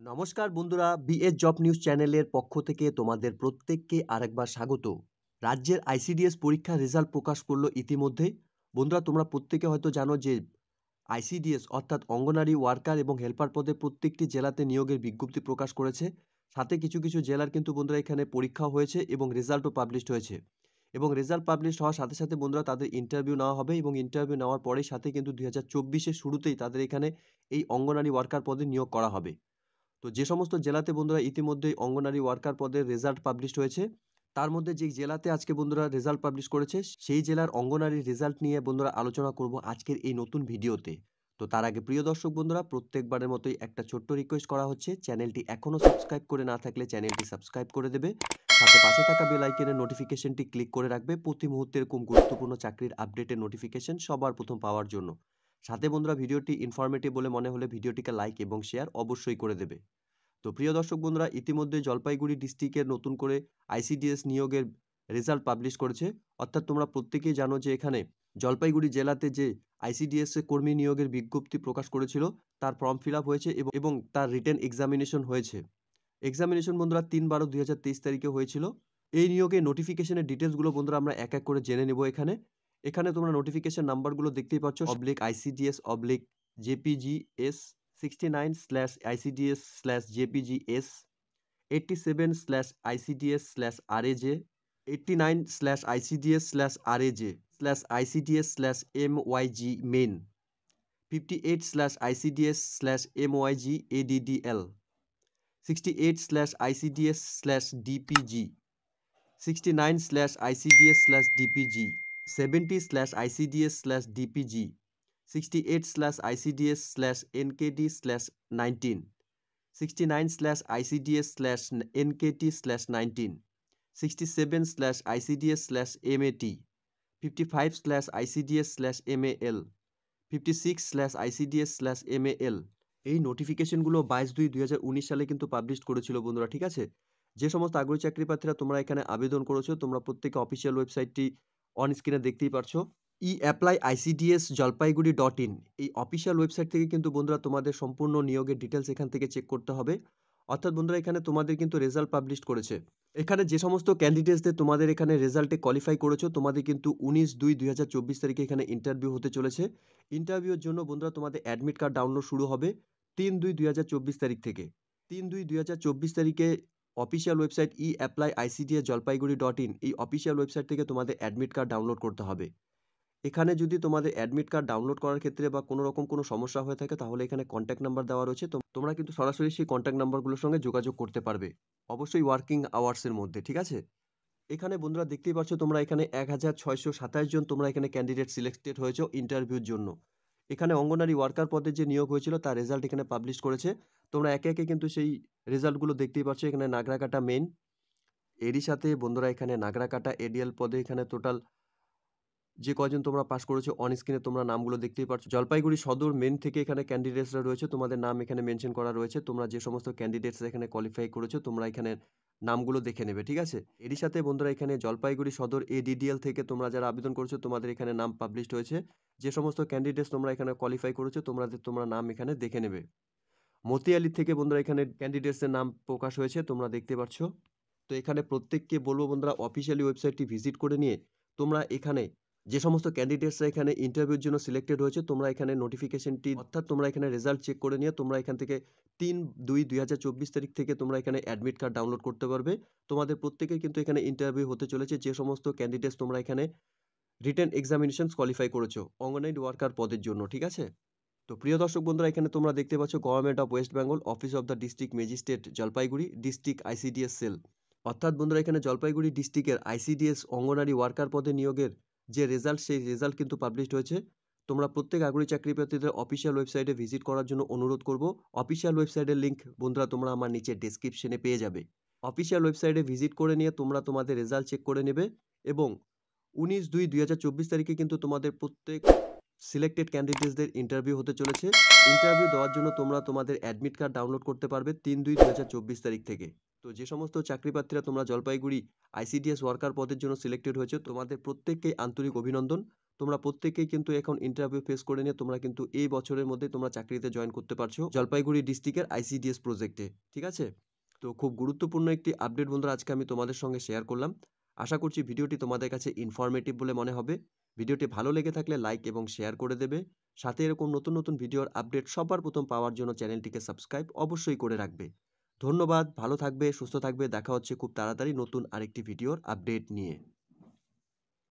নমস্কার বন্ধুরা, BS job news চ্যানেলের পক্ষ থেকে তোমাদের প্রত্যেককে আরেকবার স্বাগত। রাজ্যের আইসিডিএস পরীক্ষার রেজাল্ট প্রকাশ করলো ইতিমধ্যে। বন্ধুরা, তোমরা প্রত্যেকে হয়তো জানো যে আইসিডিএস অর্থাৎ অঙ্গনারী ওয়ার্কার এবং হেল্পার পদে প্রত্যেকটি জেলাতে নিয়োগের বিজ্ঞপ্তি প্রকাশ করেছে। সাথে কিছু কিছু জেলার কিন্তু বন্ধুরা এখানে পরীক্ষা হয়েছে এবং রেজাল্টও পাবলিশড হয়েছে। এবং রেজাল্ট পাবলিশ হওয়ার সাথে সাথে বন্ধুরা তাদের ইন্টারভিউ নেওয়া হবে এবং ইন্টারভিউ নেওয়ার পরেই সাথে কিন্তু 2024-এর শুরুতেই তাদের এখানে এই অঙ্গনারী ওয়ার্কার পদে নিয়োগ করা হবে। তো যে সমস্ত জেলাতে বন্ধুরা ইতিমধ্যেই অঙ্গনারী ওয়ার্কার পদের রেজাল্ট পাবলিশড হয়েছে, তার মধ্যে যে জেলাতে আজকে বন্ধুরা রেজাল্ট পাবলিশ করেছে সেই জেলার অঙ্গনারী রেজাল্ট নিয়ে বন্ধুরা আলোচনা করব আজকের এই নতুন ভিডিওতে। তো তার আগে প্রিয় দর্শক বন্ধুরা, প্রত্যেকবারের মতোই একটা ছোট্ট রিকোয়েস্ট করা হচ্ছে, চ্যানেলটি এখনও সাবস্ক্রাইব করে না থাকলে চ্যানেলটি সাবস্ক্রাইব করে দেবে, সাথে পাশে থাকা বেল আইকনের নোটিফিকেশনটি ক্লিক করে রাখবে প্রতি মুহূর্তে এরকম গুরুত্বপূর্ণ চাকরির আপডেটের নোটিফিকেশন সবার প্রথম পাওয়ার জন্য। সাথে বন্ধুরা ভিডিওটি ইনফরমেটিভ বলে মনে হলে ভিডিওটিকে লাইক এবং শেয়ার অবশ্যই করে দেবে। তো প্রিয় দর্শক বন্ধুরা, ইতিমধ্যে জলপাইগুড়ি ডিস্ট্রিক্টের নতুন করে আইসিডিএস নিয়োগের রেজাল্ট পাবলিশ করেছে। অর্থাৎ তোমরা প্রত্যেকেই জানো যে এখানে জলপাইগুড়ি জেলাতে যে আইসিডিএস কর্মী নিয়োগের বিজ্ঞপ্তি প্রকাশ করেছিল তার ফর্ম ফিল আপ হয়েছে এবং তার রিটেন এক্সামিনেশন হয়েছে। এক্সামিনেশন বন্ধুরা 3/12/2023 তারিখে হয়েছিল। এই নিয়োগের নোটিফিকেশনের ডিটেলসগুলো বন্ধুরা আমরা এক এক করে জেনে নেব। এখানে এখানে তোমরা নোটিফিকেশন নাম্বারগুলো দেখতেই পাচ্ছ, /ICDS/JPGS 69/ICDS/JPGS 87/ICDS/RAJ 89/ICDS/RAJ/ICDS/MYG main 58/ICDS/MYG ADDL 68/ICDS/DPG 69/ICDS/DPG 70/ICDS/DPG 68/ICDS/NKT/19 69/ICDS/NKT/19 67/ICDS/MAT 55/ICDS/MAL 56/ICDS/MAL। এই নোটিফিকেশনগুলো 22/2/2019 সালে কিন্তু পাবলিশ করেছিল বন্ধুরা, ঠিক আছে? যে সমস্ত আগ্রহী চাকরি প্রার্থীরা তোমরা এখানে আবেদন করেছো, তোমরা প্রত্যেকে অফিসিয়াল ওয়েবসাইটটি অন স্ক্রিনে দেখতেই পারছো, applyicds.jalpaiguri.in। এই অফিসিয়াল ওয়েবসাইট থেকে কিন্তু বন্ধুরা তোমাদের সম্পূর্ণ নিয়োগের ডিটেলস এখান থেকে চেক করতে হবে। অর্থাৎ বন্ধুরা এখানে তোমাদের কিন্তু রেজাল্ট পাবলিশ করেছে। এখানে যে সমস্ত ক্যান্ডিডেটসদের তোমাদের এখানে রেজাল্টে কোয়ালিফাই করেছো, তোমাদের কিন্তু 19/2/2024 তারিখে এখানে ইন্টারভিউ হতে চলেছে। ইন্টারভিউর জন্য বন্ধুরা তোমাদের অ্যাডমিট কার্ড ডাউনলোড শুরু হবে 3/2/2024 তারিখ থেকে। 3/2/2024 তারিখে অফিসিয়াল ওয়েবসাইট applyicds.jalpaiguri.in এই অফিসিয়াল ওয়েবসাইট থেকে তোমাদের অ্যাডমিট কার্ড ডাউনলোড করতে হবে। এখানে যদি তোমাদের অ্যাডমিট কার্ড ডাউনলোড করার ক্ষেত্রে বা কোনো রকম কোনো সমস্যা হয়ে থাকে তাহলে এখানে কন্ট্যাক্ট নাম্বার দেওয়া রয়েছে, তোমরা কিন্তু সরাসরি সেই কন্ট্যাক্ট নাম্বারগুলোর সঙ্গে যোগাযোগ করতে পারবে, অবশ্যই ওয়ার্কিং আওয়ার্সের মধ্যে, ঠিক আছে? এখানে বন্ধুরা দেখতেই পাচ্ছ তোমরা এখানে 1627 জন তোমরা এখানে ক্যান্ডিডেট সিলেক্টেড হয়েছো ইন্টারভিউর জন্য। এখানে অঙ্গনারী ওয়ার্কার পদে যে নিয়োগ হয়েছিল তার রেজাল্ট এখানে পাবলিশ করেছে। তোমরা একে একে কিন্তু সেই রেজাল্টগুলো দেখতেই পাচ্ছ। এখানে নাগরাকাটা মেন, এরই সাথে বন্ধুরা এখানে নাগরাকাটা এডিএল পদে এখানে টোটাল যে কয়জন তোমরা পাস করেছো অন স্ক্রিনে তোমরা নামগুলো দেখতেই পাচ্ছ। জলপাইগুড়ি সদর মেন থেকে এখানে ক্যান্ডিডেটসরা রয়েছে, তোমাদের নাম এখানে মেনশন করা রয়েছে। তোমরা যে সমস্ত ক্যান্ডিডেটস এখানে কোয়ালিফাই করেছো তোমরা এখানে নামগুলো দেখে নেবে, ঠিক আছে? এরই সাথে বন্ধুরা এখানে জলপাইগুড়ি সদর ADDL থেকে তোমরা যারা আবেদন করেছো তোমাদের এখানে নাম পাবলিশড হয়েছে। যে সমস্ত ক্যান্ডিডেটস তোমরা এখানে কোয়ালিফাই করেছো তোমরা নাম এখানে দেখে নেবে। মতিয়ালি থেকে বন্ধুরা এখানে ক্যান্ডিডেটসের নাম প্রকাশ হয়েছে, তোমরা দেখতে পাচ্ছ। তো এখানে প্রত্যেককে বলবো বন্ধুরা অফিসিয়ালি ওয়েবসাইটটি ভিজিট করে নিয়ে তোমরা এখানে যে সমস্ত ক্যান্ডিডেটসরা এখানে ইন্টারভিউর জন্য সিলেক্টেড হয়েছে তোমরা এখানে নোটিফিকেশনটি অর্থাৎ তোমরা এখানে রেজাল্ট চেক করে নিয়ে তোমরা এখান থেকে 3/2/2024 তারিখ থেকে তোমরা এখানে অ্যাডমিট কার্ড ডাউনলোড করতে পারবে। তোমাদের প্রত্যেকের কিন্তু এখানে ইন্টারভিউ হতে চলেছে যে সমস্ত ক্যান্ডিডেটস তোমরা এখানে রিটেন এক্সামিনেশনস কোয়ালিফাই করেছো অঙ্গনওয়াড়ি ওয়ার্কার পদের জন্য, ঠিক আছে? তো প্রিয় দর্শক বন্ধুরা এখানে তোমরা দেখতে পাচ্ছ government of West Bengal, office of the district magistrate Jalpaiguri, district ICDS cell. অর্থাৎ বন্ধুরা এখানে জলপাইগুড়ি ডিস্ট্রিক্টের আইসিডিএস অঙ্গনারী ওয়ার্কার পদে নিয়োগের যে রেজাল্ট সেই রেজাল্ট কিন্তু পাবলিশড হয়েছে। তোমরা প্রত্যেক আগ্রহী চাকরি প্রার্থীদের অফিসিয়াল ওয়েবসাইটে ভিজিট করার জন্য অনুরোধ করব। অফিসিয়াল ওয়েবসাইটের লিঙ্ক বন্ধুরা তোমরা আমার নিচে ডেসক্রিপশনে পেয়ে যাবে। অফিসিয়াল ওয়েবসাইটে ভিজিট করে নিয়ে তোমরা তোমাদের রেজাল্ট চেক করে নেবে এবং 19/2/2024 তারিখে কিন্তু তোমাদের প্রত্যেক সিলেক্টেড ক্যান্ডিডেটসদের ইন্টারভিউ হতে চলেছে। ইন্টারভিউ দেওয়ার জন্য তোমরা তোমাদের অ্যাডমিট কার্ড ডাউনলোড করতে পারবে 3/2/2024 তারিখ থেকে। তো যে সমস্ত চাকরি প্রার্থীরা তোমরা জলপাইগুড়ি আইসিডিএস ওয়ার্কার পদের জন্য সিলেক্টেড হয়েছে তোমাদের প্রত্যেককেই আন্তরিক অভিনন্দন। তোমরা প্রত্যেকেই কিন্তু এখন ইন্টারভিউ ফেস করে নিয়ে তোমরা কিন্তু এই বছরের মধ্যে তোমরা চাকরিতে জয়েন করতে পারছো জলপাইগুড়ি ডিস্ট্রিক্টের আইসিডিএস প্রজেক্টে। ঠিক আছে? তো খুব গুরুত্বপূর্ণ একটি আপডেট বন্ধুরা আজকে আমি তোমাদের সঙ্গে শেয়ার করলাম। আশা করছি ভিডিওটি তোমাদের কাছে ইনফরমেটিভ বলে মনে হবে। ভিডিওটি ভালো লেগে থাকলে লাইক এবং শেয়ার করে দেবে। সাথে এরকম নতুন নতুন ভিডিওর আপডেট সবার প্রথম পাওয়ার জন্য চ্যানেলটিকে সাবস্ক্রাইব অবশ্যই করে রাখবে। ধন্যবাদ, ভালো থাকবে, সুস্থ থাকবে। দেখা হচ্ছে খুব তাড়াতাড়ি নতুন আরেকটি ভিডিওর আপডেট নিয়ে।